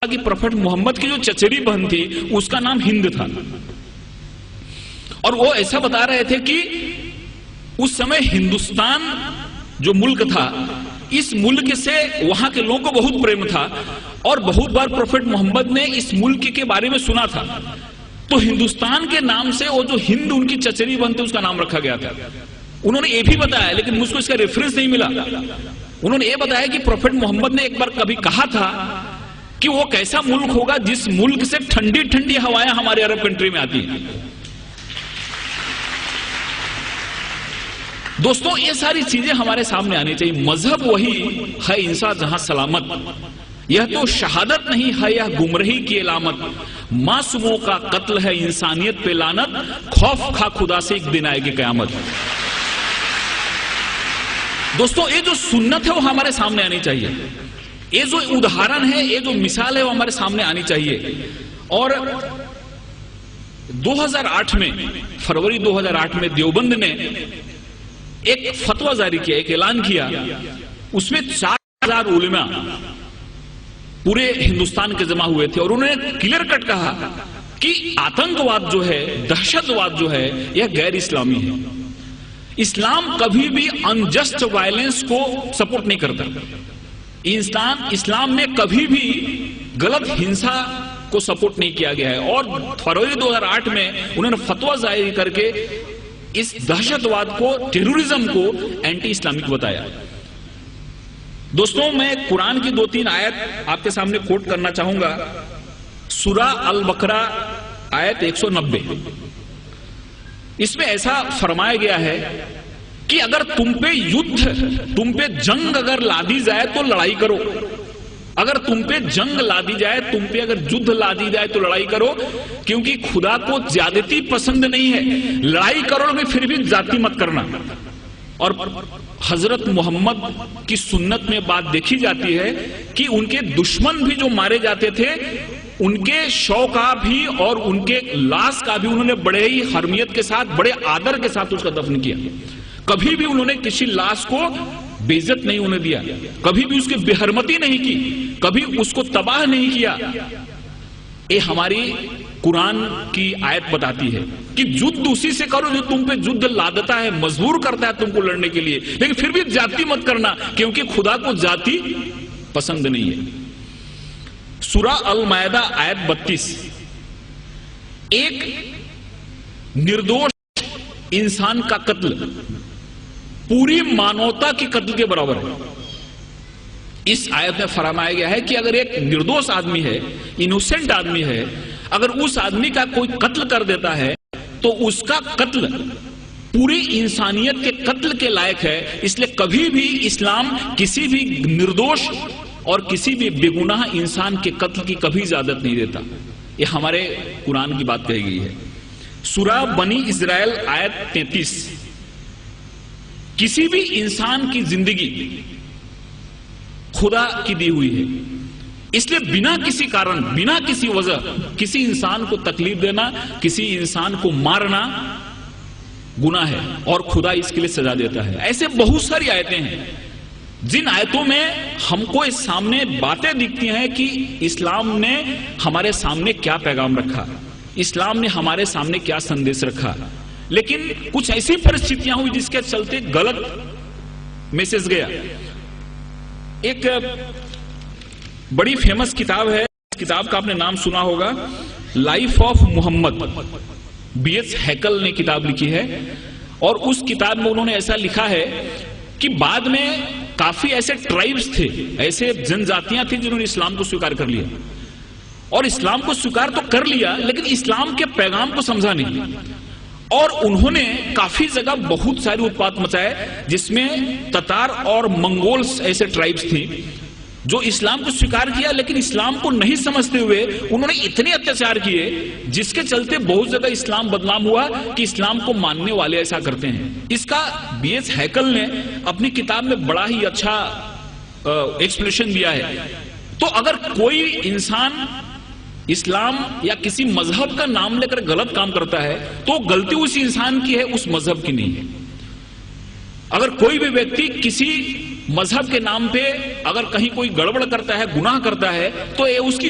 کہ پروفٹ محمد کی جو چچیری بہن تھی اس کا نام ہند تھا، اور وہ ایسا بتا رہے تھے کہ اس سمے ہندوستان جو ملک تھا، اس ملک سے وہاں کے لوگوں کو بہت پریم تھا، اور بہت بار پروفٹ محمد نے اس ملک کے بارے میں سنا تھا، تو ہندوستان کے نام سے وہ جو ہند ان کی چچیری بہن تھی اس کا نام رکھا گیا تھا۔ انہوں نے یہ بھی بتایا، لیکن مجھ کو اس کا ریفرنس نہیں ملا، انہوں نے یہ بتایا کہ پروفٹ محمد نے ایک بار کبھی کہا تھا کہ وہ کیسا ملک ہوگا جس ملک سے ٹھنڈی ٹھنڈی ہوائیں ہمارے عرب کنٹری میں آتی ہیں۔ دوستوں، یہ ساری چیزیں ہمارے سامنے آنی چاہیے۔ مذہب وہی ہے انسان جہاں سلامت، یہ تو شہادت نہیں ہے، یہ گمراہی کی علامت، معصوموں کا قتل ہے انسانیت پہ لعنت، خوف کھا خدا سے ایک دن آئے گی قیامت۔ دوستوں، یہ جو سنت ہے وہ ہمارے سامنے آنی چاہیے، یہ جو ادھارن ہے، یہ جو مثال ہے وہ ہمارے سامنے آنی چاہیے۔ اور 2008 میں، فروری 2008 میں دیوبند نے ایک فتویٰ جاری کیا، ایک اعلان کیا، اس میں 4000 علماء پورے ہندوستان کے جمع ہوئے تھے، اور انہوں نے کلیئر کٹ کہا کہ آتنکواد جو ہے، دہشت واد جو ہے، یہ غیر اسلامی ہے۔ اسلام کبھی بھی انجسٹ وائلنس کو سپورٹ نہیں کرتا، اسلام میں کبھی بھی غلط ہنسا کو سپورٹ نہیں کیا گیا ہے، اور فروری 2008 میں انہوں نے فتویٰ جاری کر کے اس دہشت واد کو، ٹیرورزم کو اینٹی اسلامک بتایا۔ دوستوں، میں قرآن کی 2-3 آیت آپ کے سامنے کوٹ کرنا چاہوں گا۔ سورہ البقرہ آیت 190، اس میں ایسا فرمایا گیا ہے کہ اگر تم پہ جنگ اگر لادی جائے تو لڑائی کرو، اگر تم پہ جنگ لادی جائے، تم پہ اگر جدھ لادی جائے تو لڑائی کرو، کیونکہ خدا کو زیادتی پسند نہیں ہے، لڑائی کرو لیکن پھر بھی ذاتی مت کرنا۔ اور حضرت محمد کی سنت میں بات دیکھی جاتی ہے کہ ان کے دشمن بھی جو مارے جاتے تھے، ان کے شو کا بھی اور ان کے لاش کا بھی انہوں نے بڑے ہی حرمیت کے ساتھ، بڑے آدر کے ساتھ اس کا دفن کیا۔ کبھی بھی انہوں نے کسی لاش کو بے عزت نہیں انہیں دیا، کبھی بھی اس کی بے حرمتی نہیں کی، کبھی اس کو تباہ نہیں کیا۔ یہ ہماری قرآن کی آیت بتاتی ہے کہ جد اسی سے کرو جو تم پہ جد لادتا ہے، مجبور کرتا ہے تم کو لڑنے کے لیے، لیکن پھر بھی ذاتی مت کرنا، کیونکہ خدا کو ذاتی پسند نہیں ہے۔ سورہ المائدہ آیت 32، ایک نردوش انسان کا قتل پوری مانوتا کی قتل کے برابر ہے۔ اس آیت میں فرمایا گیا ہے کہ اگر ایک نردوش آدمی ہے، انوسنٹ آدمی ہے، اگر اس آدمی کا کوئی قتل کر دیتا ہے تو اس کا قتل پوری انسانیت کے قتل کے لائق ہے۔ اس لیے کبھی بھی اسلام کسی بھی نردوش اور کسی بھی بے گناہ انسان کے قتل کی کبھی اجازت نہیں دیتا۔ یہ ہمارے قرآن کی بات کہی گئی ہے۔ سورہ بنی اسرائیل آیت 33، کسی بھی انسان کی زندگی خدا کی دی ہوئی ہے، اس لیے بنا کسی کارن، بنا کسی وجہ کسی انسان کو تکلیف دینا، کسی انسان کو مارنا گناہ ہے، اور خدا اس کے لیے سزا دیتا ہے۔ ایسے بہت ساری آیتیں ہیں جن آیتوں میں ہم کو اس سامنے باتیں دکھتی ہیں کہ اسلام نے ہمارے سامنے کیا پیغام رکھا، اسلام نے ہمارے سامنے کیا سندیش رکھا، لیکن کچھ ایسی پرستھتیاں ہوئی جس کے چلتے غلط میسج گیا۔ ایک بڑی فیمس کتاب ہے، اس کتاب کا آپ نے نام سنا ہوگا، life of Muhammad, B S Haykal نے کتاب لکھی ہے، اور اس کتاب میں انہوں نے ایسا لکھا ہے کہ بعد میں کافی ایسے ٹرائبز تھے، ایسے جن جاتیاں تھیں جنہوں نے اسلام کو سویکار کر لیا، اور اسلام کو سویکار تو کر لیا لیکن اسلام کے پیغام کو سمجھا نہیں، اور انہوں نے کافی جگہ بہت ساری اتپات مچائے، جس میں تتار اور منگولز ایسے ٹرائبز تھیں جو اسلام کو سویکار کیا لیکن اسلام کو نہیں سمجھتے ہوئے انہوں نے اتنے اتیاچار کیے جس کے چلتے بہت جگہ اسلام بدنام ہوا کہ اسلام کو ماننے والے ایسا کرتے ہیں۔ اس کا بی ایس ہیکل نے اپنی کتاب میں بڑا ہی اچھا ایکسپلینیشن دیا ہے۔ تو اگر کوئی انسان اسلام یا کسی مذہب کا نام لے کر غلط کام کرتا ہے تو غلطی اسی انسان کی ہے، اس مذہب کی نہیں ہے۔ اگر کوئی بھی ویکتی کسی مذہب کے نام پہ اگر کہیں کوئی گڑبڑ کرتا ہے، گناہ کرتا ہے، تو یہ اس کی